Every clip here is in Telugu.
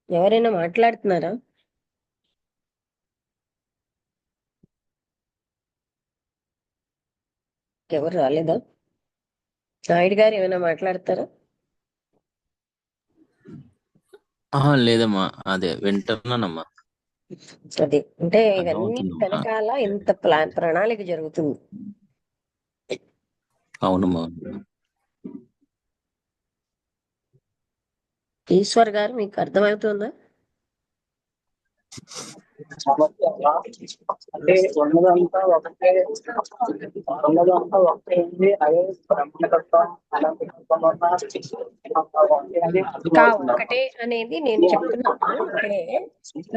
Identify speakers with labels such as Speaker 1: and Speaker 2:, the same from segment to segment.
Speaker 1: ఎవరైనా మాట్లాడుతున్నారా? ఎవరు రాలేదా? నాయుడు గారు ఏమైనా మాట్లాడతారా?
Speaker 2: లేదమ్మా, అదే వింటున్నానమ్మా.
Speaker 1: అది అంటే ఇవన్నీ
Speaker 2: అర్థమవుతుందమ్మా.
Speaker 1: వెనకాల ఇంత ప్రణాళిక జరుగుతుంది.
Speaker 2: అవునమ్మా.
Speaker 1: ఈశ్వర్ గారు మీకు అర్థమవుతుందా?
Speaker 3: అంటే ఉన్నదంతా ఒకటే, ఉన్నదంతా ఒకటే ఉంది. అదే బ్రహ్మతత్వం అనంతతత్వం
Speaker 1: ఒకటే అనేది నేను చెప్తున్నాను. అంటే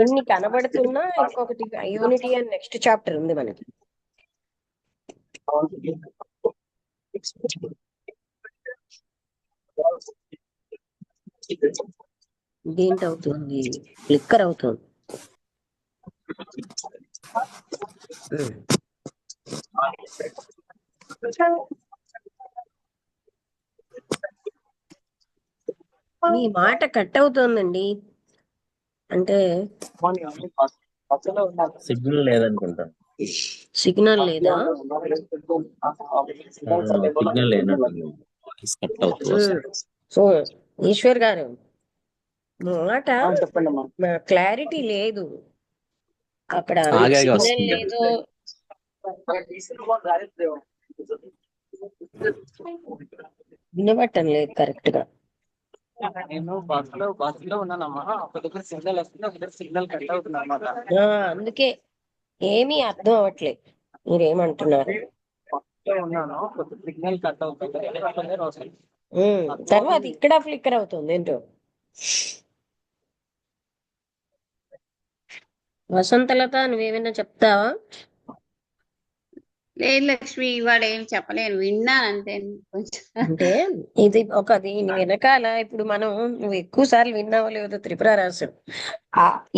Speaker 1: ఇన్ని కనబడుతున్నా ఇంకొకటి యూనిటీ అని నెక్స్ట్ చాప్టర్ ఉంది మనకి. ఇదేంటవుతుంది? ఫ్లిక్కర్ అవుతుంది. మీ మాట కట్ అవుతోందండి. అంటే
Speaker 2: సిగ్నల్ లేదనుకుంటా.
Speaker 1: సిగ్నల్ లేదా?
Speaker 2: సిగ్నల్ లేనట్టుంది. వాయిస్ కట్ అవుతూ వస్తుంది.
Speaker 1: సో ఈశ్వర్ గారు మాట
Speaker 3: చెప్పండి.
Speaker 1: క్లారిటీ లేదు అక్కడ.
Speaker 2: ఆగాగా
Speaker 1: సిగ్నల్
Speaker 2: వస్తుంది.
Speaker 1: లేదో వినబట్టం లేదు కరెక్ట్ గా.
Speaker 3: నేను బస్సులో ఉన్నానమ్మా. ఒక దగ్గర సిగ్నల్ వస్తుంది, ఒక దగ్గర సిగ్నల్ కట్ అవుతుంది అన్నమాట.
Speaker 1: అందుకే ఏమీ అర్థం అవ్వట్లేదు మీరేమంటున్నారు.
Speaker 3: ఉన్నాను, సిగ్నల్ కట్ అవుతుంది.
Speaker 1: తర్వాత ఇక్కడ ఫ్లిక్కర్ అవుతుంది ఏంటో. వసంతలత నువ్వేమైనా చెప్తావా?
Speaker 4: లేదు లక్ష్మి, ఇవాళ ఏం చెప్పలేను, విన్నాను అంతే కొంచెం.
Speaker 1: అంటే ఇది ఒక దీని వెనకాల ఇప్పుడు మనం నువ్వు ఎక్కువ సార్లు విన్నావో లేదో త్రిపుర రహస్యం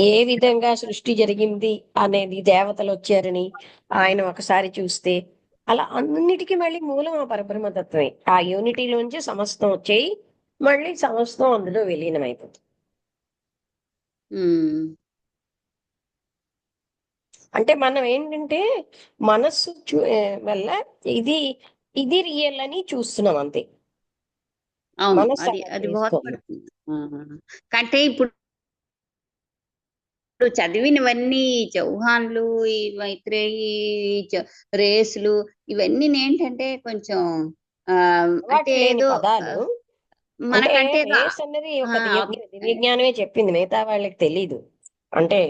Speaker 1: ఏ విధంగా సృష్టి జరిగింది అనేది, దేవతలు వచ్చారని ఆయన ఒకసారి చూస్తే అలా అన్నిటికీ మళ్ళీ మూలం ఆ పరబ్రహ్మ తత్వమే. ఆ యూనిటీలోంచి సమస్తం వచ్చాయి, మళ్ళీ సమస్తం అందులో విలీనం అయిపోతుంది. అంటే మనం ఏంటంటే మనస్సు వల్ల ఇది ఇది రియల్ అని చూస్తున్నాం అంతే.
Speaker 4: అవును,
Speaker 1: మనస్సు
Speaker 4: అది
Speaker 1: అలా
Speaker 4: అది
Speaker 1: చేసుకోవాలి.
Speaker 4: కంటే ఇప్పుడు చదివినవన్నీ చౌహాన్లు, ఈ మైత్రేయి, రేసులు, ఇవన్నీ ఏంటంటే కొంచెం అంటే
Speaker 1: లేని
Speaker 4: ఏదో
Speaker 1: పదాలు. అంటే
Speaker 4: మనకంటే
Speaker 1: రేస్ అన్నది ఒక దివ్య జ్ఞానమే చెప్పింది, మిగతా వాళ్ళకి తెలీదు. అంటే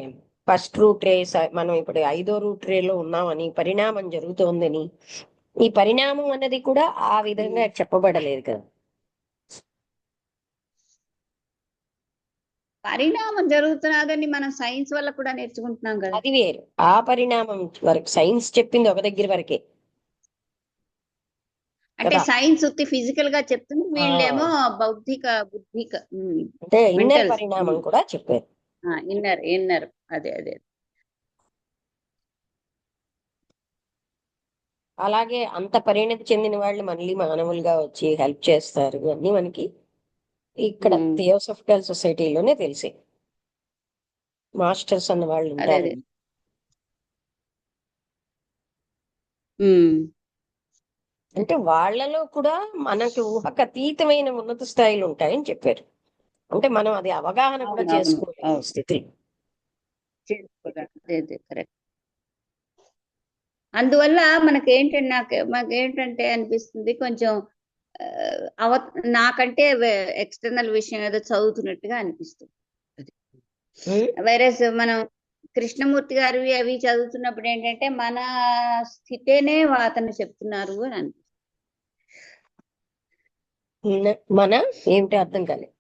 Speaker 1: ఫస్ట్ రూట్ రేస్, మనం ఇప్పుడు 5వ రూట్ రేలో ఉన్నామని, పరిణామం జరుగుతోందని, ఈ పరిణామం అన్నది కూడా ఆ విధంగా చెప్పబడలేదు కదా.
Speaker 4: పరిణామం జరుగుతున్నదని మనం సైన్స్ వల్ల కూడా నేర్చుకుంటున్నాం కదా.
Speaker 1: అది వేరు. ఆ పరిణామం వరకు సైన్స్ చెప్పింది ఒక దగ్గర వరకే.
Speaker 4: అంటే సైన్స్ ఫిజికల్ గా చెప్తుంది, వీళ్ళేమో బౌద్ధిక బుద్ధిక
Speaker 1: అంటే ఇన్నర్ పరిణామం కూడా చెప్పారు.
Speaker 4: ఇన్నర్ అదే అదే.
Speaker 1: అలాగే అంత పరిణతి చెందిన వాళ్ళు మళ్ళీ మానవులుగా వచ్చి హెల్ప్ చేస్తారు అన్ని మనకి ఇక్కడ థియోసాఫికల్ సొసైటీలోనే తెలిసి మాస్టర్స్ అన్న వాళ్ళు ఉంటారు. అంటే వాళ్ళలో కూడా మనకి ఊహకు అతీతమైన ఉన్నత స్థాయిలు ఉంటాయని చెప్పారు. అంటే మనం అది అవగాహన కూడా చేసుకోలేని స్థితి.
Speaker 4: అందువల్ల మాకేంటంటే అనిపిస్తుంది కొంచెం నాకంటే ఎక్స్టర్నల్ విషయం ఏదో చదువుతున్నట్టుగా అనిపిస్తుంది. వైరస్ మనం కృష్ణమూర్తి గారు అవి చదువుతున్నప్పుడు ఏంటంటే మన స్థితేనే అతను చెప్తున్నారు అని అనిపిస్తుంది.
Speaker 1: మన ఏమిటి అర్థం కాలేదు.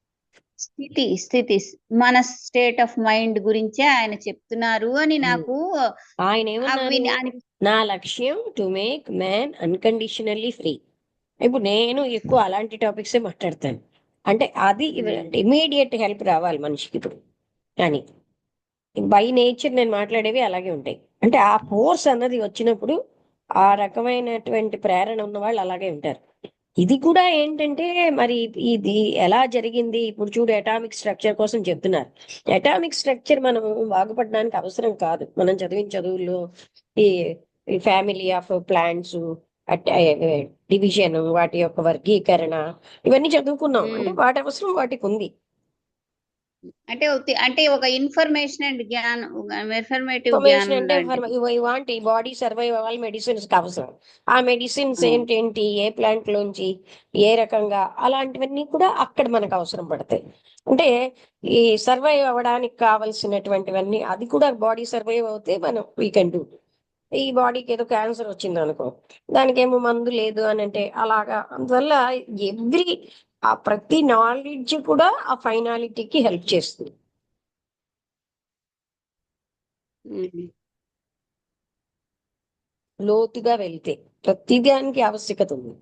Speaker 4: స్థితి మన స్టేట్ ఆఫ్ మైండ్ గురించే ఆయన చెప్తున్నారు అని నాకు
Speaker 1: ఆయన ఏమన్నారు, నా లక్ష్యం to make man unconditionally free. ఇప్పుడు నేను ఎక్కువ అలాంటి టాపిక్సే మాట్లాడతాను. అంటే అది ఇమీడియట్ హెల్ప్ రావాలి మనిషికి ఇప్పుడు. కానీ బై నేచర్ నేను మాట్లాడేవి అలాగే ఉంటాయి. అంటే ఆ ఫోర్స్ అన్నది వచ్చినప్పుడు ఆ రకమైనటువంటి ప్రేరణ ఉన్న వాళ్ళు అలాగే ఉంటారు. ఇది కూడా ఏంటంటే మరి ఇది ఎలా జరిగింది ఇప్పుడు చూడు అటామిక్ స్ట్రక్చర్ కోసం చెప్తున్నారు. అటామిక్ స్ట్రక్చర్ మనం బాగుపడడానికి అవసరం కాదు. మనం చదివిన చదువుల్లో ఈ ఫ్యామిలీ ఆఫ్ ప్లాంట్స్, డివిజన్, వాటి యొక్క వర్గీకరణ, ఇవన్నీ చదువుకున్నాం. అంటే వాటి అవసరం వాటికి ఉంది.
Speaker 4: అంటే ఒక ఇన్ఫర్మేషన్ అండ్ జ్ఞానం, ఇన్ఫర్మేటివ్
Speaker 1: ఇన్ఫర్మేషన్
Speaker 4: జ్ఞానం
Speaker 1: అంటే
Speaker 4: లాంటిది.
Speaker 1: వాంట్ ఈ బాడీ సర్వైవ్ అవ్వాలి, మెడిసిన్స్ అవసరం. ఆ మెడిసిన్స్
Speaker 4: ఆ.
Speaker 1: ఏంటేంటి, ఏ ప్లాంట్ లోంచి ఏ రకంగా, అలాంటివన్నీ కూడా అక్కడ మనకు అవసరం పడతాయి. అంటే ఈ సర్వైవ్ అవ్వడానికి కావలసినటువంటివన్నీ, అది కూడా బాడీ సర్వైవ్ అవుతే మనం వీ కెన్ డూ. ఈ బాడీకి ఏదో క్యాన్సర్ వచ్చింది అనుకో, దానికేమో మందు లేదు అని అంటే అలాగా. అందువల్ల ఎవ్రీ ఆ ప్రతి నాలెడ్జ్ కూడా ఆ ఫైనాలిటీకి హెల్ప్ చేస్తుంది.
Speaker 4: ఉమ్.
Speaker 1: లోతుగా వెళ్తే ప్రతిదానికి ఆవశ్యకత ఉంది.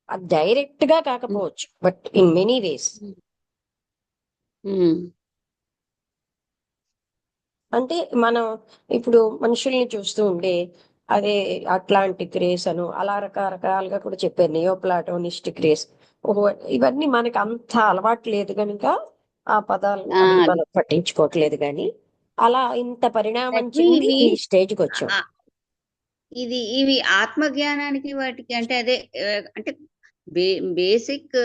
Speaker 1: అది డైరెక్ట్ గా కాకపోవచ్చు, బట్ ఇన్ మెనీ వేస్.
Speaker 4: ఉమ్.
Speaker 1: అంటే మనం ఇప్పుడు మనుషుల్ని చూస్తూ ఉంటే అదే అట్లాంటిక్ రేస్ అను అలా రకరకాలుగా కూడా చెప్పారు. Neo platonistic race. ఓహో, ఇవన్నీ మనకి అంత అలవాటు లేదు కనుక ఆ పదాలు
Speaker 4: ఆ,
Speaker 1: అవి
Speaker 4: అది.
Speaker 1: మనం పట్టించుకోవట్లేదు. కానీ అలా ఇంత పరిణామం
Speaker 4: లక్ష్మి,
Speaker 1: చెంది
Speaker 4: ఇవి
Speaker 1: ఈ స్టేజ్కి వచ్చాం.
Speaker 4: ఆ- ఇవి ఆత్మజ్ఞానానికి వాటికి అంటే అదే, అంటే బేసిక్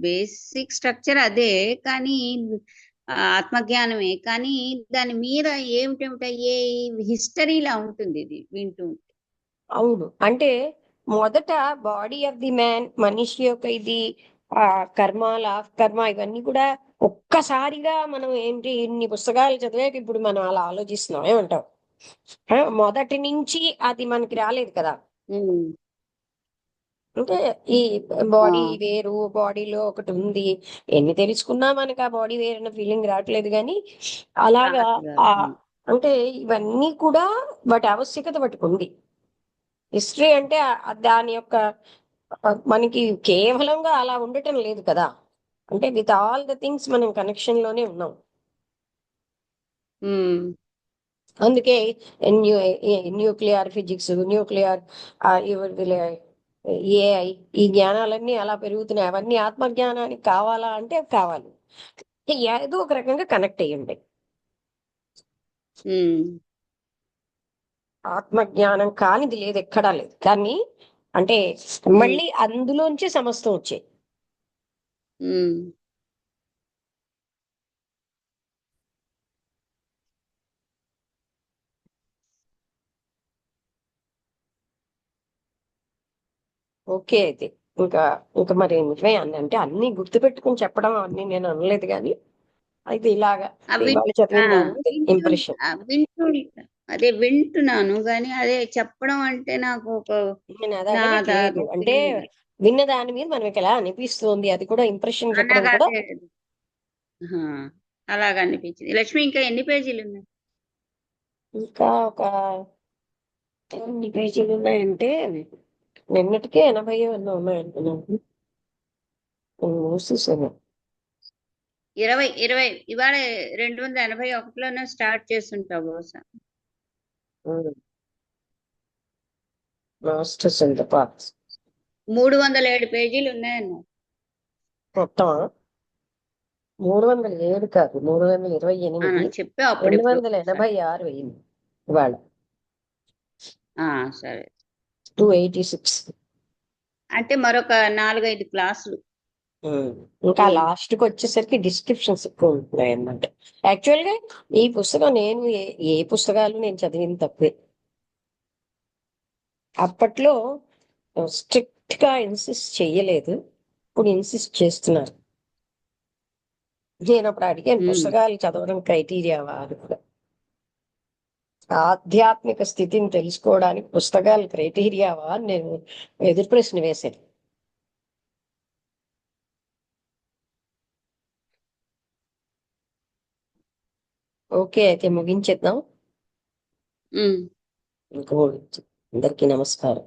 Speaker 4: బేసిక్ స్ట్రక్చర్ అదే, కానీ ఆత్మజ్ఞానమే, కానీ దాని మీద ఏమిటేమిటయ్యే హిస్టరీలా ఉంటుంది ఇది వింటూ ఉంటే.
Speaker 1: అవును. అంటే మొదట బాడీ ఆఫ్ ది మ్యాన్, మనిషి యొక్క ఇది, ఆ కర్మ, లాఫ్ కర్మ, ఇవన్నీ కూడా ఒక్కసారిగా మనం ఏంటి ఇన్ని పుస్తకాలు చదివాక ఇప్పుడు మనం అలా ఆలోచిస్తున్నాం. ఏమంటావు? మొదటి నుంచి అది మనకి రాలేదు కదా.
Speaker 4: ఉమ్.
Speaker 1: అంటే ఈ
Speaker 4: ఆ,
Speaker 1: బాడీ వేరు, బాడీలో ఒకటి ఉంది, ఎన్ని తెలుసుకున్నా మనకి ఆ బాడీ వేరన్న ఫీలింగ్ రావట్లేదు. కానీ అలాగా
Speaker 4: రాదు,
Speaker 1: ఆ
Speaker 4: రాదు.
Speaker 1: అంటే ఇవన్నీ కూడా వాటి ఆవశ్యకత వాటికి ఉంది. హిస్టరీ అంటే దాని యొక్క మనకి కేవలంగా అలా ఉండటం లేదు కదా. అంటే విత్ ఆల్ ద థింగ్స్ మనం కనెక్షన్ లోనే ఉన్నాం.
Speaker 4: ఉమ్.
Speaker 1: అందుకే న్యూక్లియర్ ఫిజిక్స్, న్యూక్లియర్ ఏఐ, ఈ జ్ఞానాలన్నీ అలా పెరుగుతున్నాయి. అవన్నీ ఆత్మ జ్ఞానానికి కావాలా అంటే కావాలి. ఏదో ఒక రకంగా కనెక్ట్ అయ్యి ఉంటాయి.
Speaker 4: ఉమ్.
Speaker 1: ఆత్మ జ్ఞానం కానిది లేదు, ఎక్కడా లేదు. కానీ అంటే
Speaker 4: ఉమ్.
Speaker 1: మళ్ళీ అందులోంచి సమస్తం వచ్చాయి.
Speaker 4: ఉమ్.
Speaker 1: ఓకే. అయితే ఇంకా ఇంకా మరి నిజమే అంటే అన్ని గుర్తుపెట్టుకుని చెప్పడం అన్ని నేను అనలేదు. కానీ అయితే ఇలాగా
Speaker 4: ఆ విన్
Speaker 1: ఇవాళ
Speaker 4: ఆ,
Speaker 1: చదివిన దాని మీద
Speaker 4: వింటూ
Speaker 1: ఇంప్రెషన్.
Speaker 4: వింటూ అదే వింటున్నాను, కానీ అదే చెప్పడం అంటే నాకు ఒక
Speaker 1: నేను అది
Speaker 4: నా
Speaker 1: అడగట్లేదు. అంటే
Speaker 4: ఫీలింగ్
Speaker 1: విన్న దాని మీద మనకి ఎలా అనిపిస్తుంది, అది కూడా ఇంప్రెషన్ చెప్పడం కూడా.
Speaker 4: అనగానే అలాగా అనిపించింది. లక్ష్మి, ఇంకా ఎన్ని పేజీలు ఉన్నాయి?
Speaker 1: ఇంకా ఒక ఎన్ని పేజీలు ఉన్నాయంటే నిన్నటికే 80 ఎన్నో ఉన్నాయంటున్నాను. చూసాను.
Speaker 4: 20 ఇవాళ 281లోనే స్టార్ట్ చేస్తుంటావు బహుశా.
Speaker 1: మాస్టర్స్ అండ్ పార్ట్స్
Speaker 4: 307 పేజీలు ఉన్నాయన్న.
Speaker 1: మొత్తం 307 కాదు, 328.
Speaker 4: చెప్పా అప్పుడెప్పుడు ఒకసారి.
Speaker 1: 286 అయింది ఇవాళ.
Speaker 4: సరే.
Speaker 1: 286.
Speaker 4: అంటే మరొక 4-5 క్లాసులు.
Speaker 1: ఇంకా
Speaker 4: ఉమ్.
Speaker 1: లాస్ట్ కి వచ్చేసరికి డిస్క్రిప్షన్స్ ఎక్కువ ఉంటున్నాయి అన్నమాట. యాక్చువల్ గా ఈ పుస్తకం నేను ఏ పుస్తకాలు నేను చదివిన తప్పే. అప్పట్లో స్ట్రిక్ట్ గా ఇన్సిస్ట్ చెయ్యలేదు, ఇప్పుడు ఇన్సిస్ట్ చేస్తున్నారు. నేను అప్పుడు అడిగాను,
Speaker 4: ఉమ్.
Speaker 1: పుస్తకాలు చదవడం క్రైటీరియావా అని కూడా. ఆధ్యాత్మిక స్థితిని తెలుసుకోవడానికి పుస్తకాలు క్రైటీరియావా అని నేను ఎదురు ప్రశ్న వేశాను. ఓకే, అయితే ముగించేద్దాం.
Speaker 4: ఉమ్.
Speaker 1: ఇంకో అందరికీ నమస్కారం.